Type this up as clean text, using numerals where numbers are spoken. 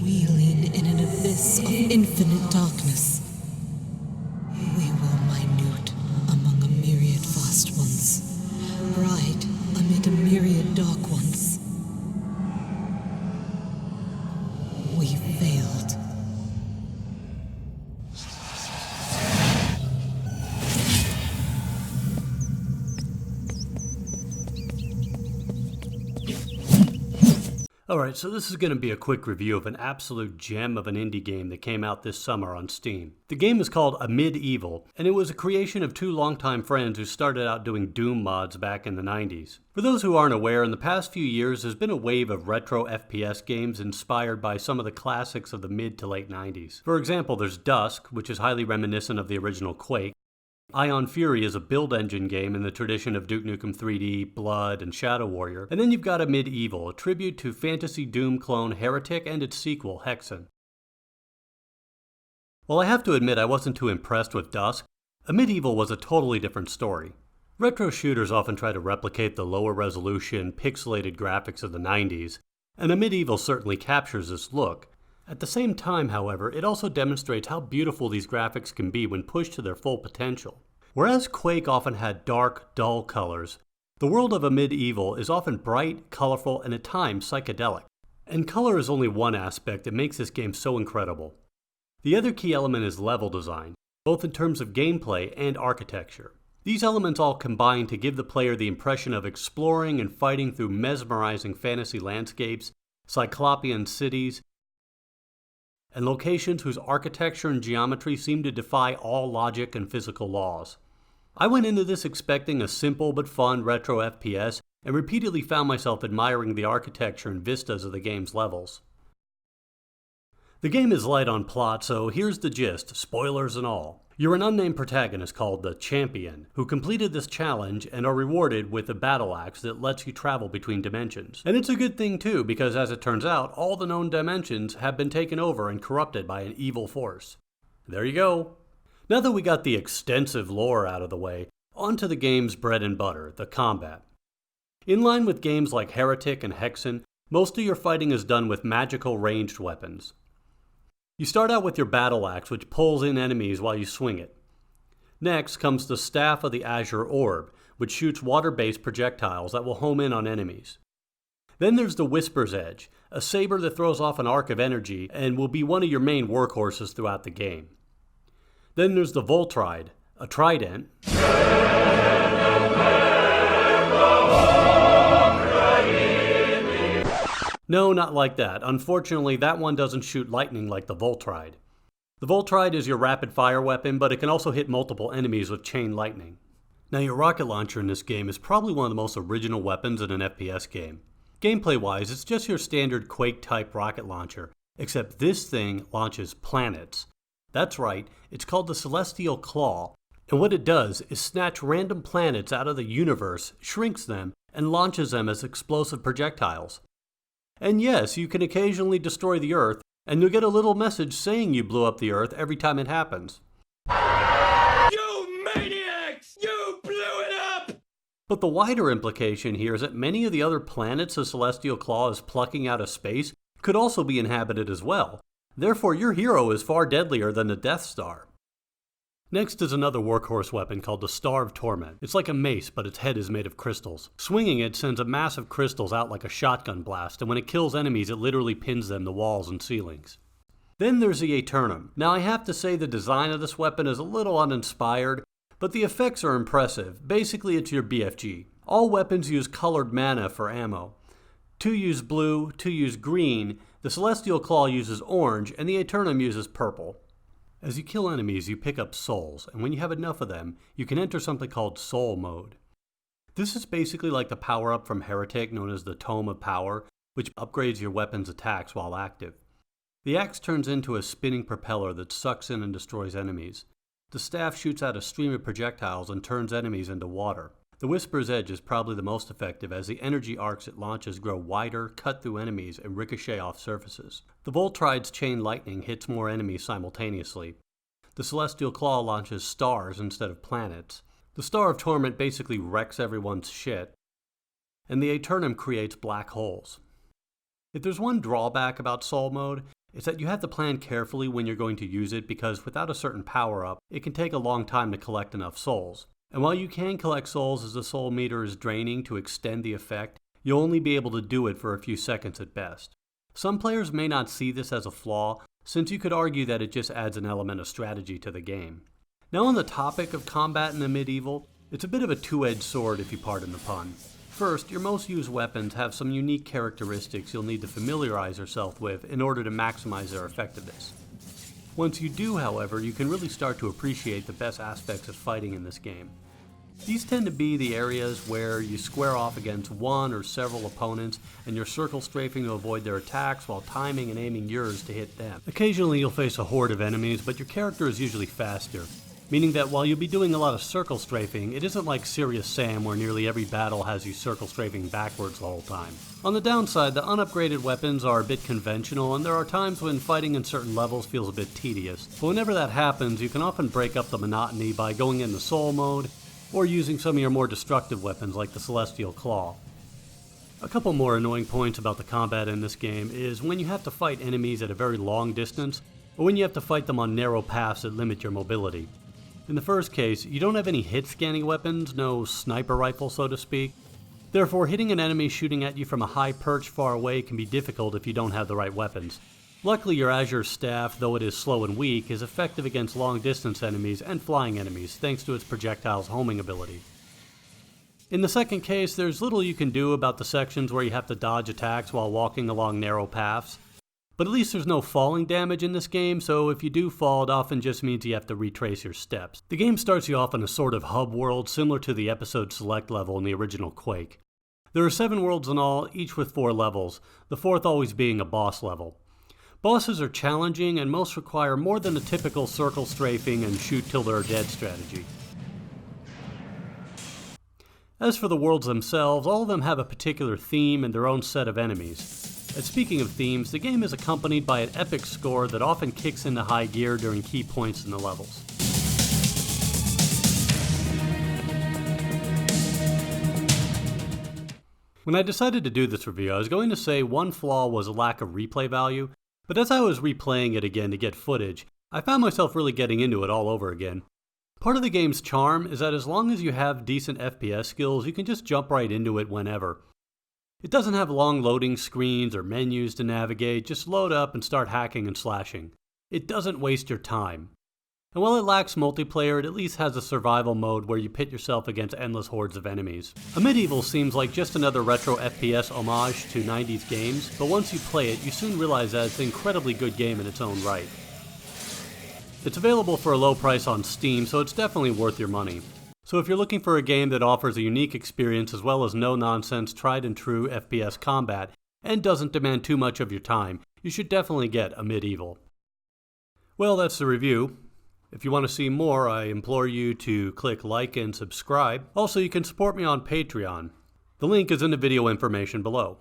wheeling in an abyss of infinite darkness. We were minute among a myriad vast ones, bright amid a myriad dark ones. We failed. Alright, so this is going to be a quick review of an absolute gem of an indie game that came out this summer on Steam. The game is called Amid Evil, and it was a creation of two longtime friends who started out doing Doom mods back in the 90s. For those who aren't aware, in the past few years there's been a wave of retro FPS games inspired by some of the classics of the mid to late 90s. For example, there's Dusk, which is highly reminiscent of the original Quake. Ion Fury is a build engine game in the tradition of Duke Nukem 3D, Blood, and Shadow Warrior. And then you've got Amid Evil, a tribute to fantasy Doom clone Heretic and its sequel, Hexen. While I have to admit I wasn't too impressed with Dusk, Amid Evil was a totally different story. Retro shooters often try to replicate the lower resolution, pixelated graphics of the 90s, and Amid Evil certainly captures this look. At the same time, however, it also demonstrates how beautiful these graphics can be when pushed to their full potential. Whereas Quake often had dark, dull colors, the world of Amid Evil is often bright, colorful, and at times psychedelic. And color is only one aspect that makes this game so incredible. The other key element is level design, both in terms of gameplay and architecture. These elements all combine to give the player the impression of exploring and fighting through mesmerizing fantasy landscapes, cyclopean cities, and locations whose architecture and geometry seem to defy all logic and physical laws. I went into this expecting a simple but fun retro FPS and repeatedly found myself admiring the architecture and vistas of the game's levels. The game is light on plot, so here's the gist, spoilers and all. You're an unnamed protagonist called the Champion, who completed this challenge and are rewarded with a battle axe that lets you travel between dimensions. And it's a good thing too, because as it turns out, all the known dimensions have been taken over and corrupted by an evil force. There you go. Now that we got the extensive lore out of the way, on to the game's bread and butter, the combat. In line with games like Heretic and Hexen, most of your fighting is done with magical ranged weapons. You start out with your battle axe, which pulls in enemies while you swing it. Next comes the Staff of the Azure Orb, which shoots water-based projectiles that will home in on enemies. Then there's the Whisper's Edge, a saber that throws off an arc of energy and will be one of your main workhorses throughout the game. Then there's the Voltride, a trident. No, not like that. Unfortunately, that one doesn't shoot lightning like the Voltride. The Voltride is your rapid-fire weapon, but it can also hit multiple enemies with chain lightning. Now, your rocket launcher in this game is probably one of the most original weapons in an FPS game. Gameplay-wise, it's just your standard Quake-type rocket launcher, except this thing launches planets. That's right, it's called the Celestial Claw, and what it does is snatch random planets out of the universe, shrinks them, and launches them as explosive projectiles. And yes, you can occasionally destroy the Earth, and you'll get a little message saying you blew up the Earth every time it happens. You maniacs! You blew it up! But the wider implication here is that many of the other planets the Celestial Claw is plucking out of space could also be inhabited as well. Therefore, your hero is far deadlier than the Death Star. Next is another workhorse weapon called the Star of Torment. It's like a mace, but its head is made of crystals. Swinging it sends a mass of crystals out like a shotgun blast, and when it kills enemies, it literally pins them to walls and ceilings. Then there's the Aeternum. Now I have to say the design of this weapon is a little uninspired, but the effects are impressive. Basically, it's your BFG. All weapons use colored mana for ammo. 2 use blue, 2 use green, the Celestial Claw uses orange, and the Aeternum uses purple. As you kill enemies, you pick up souls, and when you have enough of them, you can enter something called Soul Mode. This is basically like the power-up from Heretic known as the Tome of Power, which upgrades your weapon's attacks while active. The axe turns into a spinning propeller that sucks in and destroys enemies. The staff shoots out a stream of projectiles and turns enemies into water. The Whisper's Edge is probably the most effective as the energy arcs it launches grow wider, cut through enemies, and ricochet off surfaces. The Voltride's chain lightning hits more enemies simultaneously. The Celestial Claw launches stars instead of planets. The Star of Torment basically wrecks everyone's shit. And the Aeternum creates black holes. If there's one drawback about Soul Mode, is that you have to plan carefully when you're going to use it, because without a certain power-up, it can take a long time to collect enough souls. And while you can collect souls as the soul meter is draining to extend the effect, you'll only be able to do it for a few seconds at best. Some players may not see this as a flaw, since you could argue that it just adds an element of strategy to the game. Now on the topic of combat in the medieval, it's a bit of a two-edged sword if you pardon the pun. First, your most used weapons have some unique characteristics you'll need to familiarize yourself with in order to maximize their effectiveness. Once you do, however, you can really start to appreciate the best aspects of fighting in this game. These tend to be the areas where you square off against one or several opponents and you're circle strafing to avoid their attacks while timing and aiming yours to hit them. Occasionally you'll face a horde of enemies, but your character is usually faster, meaning that while you'll be doing a lot of circle strafing, it isn't like Serious Sam where nearly every battle has you circle strafing backwards the whole time. On the downside, the unupgraded weapons are a bit conventional, and there are times when fighting in certain levels feels a bit tedious. But whenever that happens, you can often break up the monotony by going into soul mode, or using some of your more destructive weapons like the Celestial Claw. A couple more annoying points about the combat in this game is when you have to fight enemies at a very long distance, or when you have to fight them on narrow paths that limit your mobility. In the first case, you don't have any hit scanning weapons, no sniper rifle so to speak. Therefore, hitting an enemy shooting at you from a high perch far away can be difficult if you don't have the right weapons. Luckily, your Azure Staff, though it is slow and weak, is effective against long-distance enemies and flying enemies thanks to its projectile's homing ability. In the second case, there's little you can do about the sections where you have to dodge attacks while walking along narrow paths. But at least there's no falling damage in this game, so if you do fall, it often just means you have to retrace your steps. The game starts you off in a sort of hub world similar to the episode select level in the original Quake. There are 7 worlds in all, each with 4 levels, the 4th always being a boss level. Bosses are challenging and most require more than a typical circle strafing and shoot till they're dead strategy. As for the worlds themselves, all of them have a particular theme and their own set of enemies. And speaking of themes, the game is accompanied by an epic score that often kicks into high gear during key points in the levels. When I decided to do this review, I was going to say one flaw was a lack of replay value, but as I was replaying it again to get footage, I found myself really getting into it all over again. Part of the game's charm is that as long as you have decent FPS skills, you can just jump right into it whenever. It doesn't have long loading screens or menus to navigate, just load up and start hacking and slashing. It doesn't waste your time. And while it lacks multiplayer, it at least has a survival mode where you pit yourself against endless hordes of enemies. A Medieval seems like just another retro FPS homage to 90s games, but once you play it, you soon realize that it's an incredibly good game in its own right. It's available for a low price on Steam, so it's definitely worth your money. So if you're looking for a game that offers a unique experience as well as no-nonsense, tried-and-true FPS combat, and doesn't demand too much of your time, you should definitely get a Medieval. Well, that's the review. If you want to see more, I implore you to click like and subscribe. Also, you can support me on Patreon. The link is in the video information below.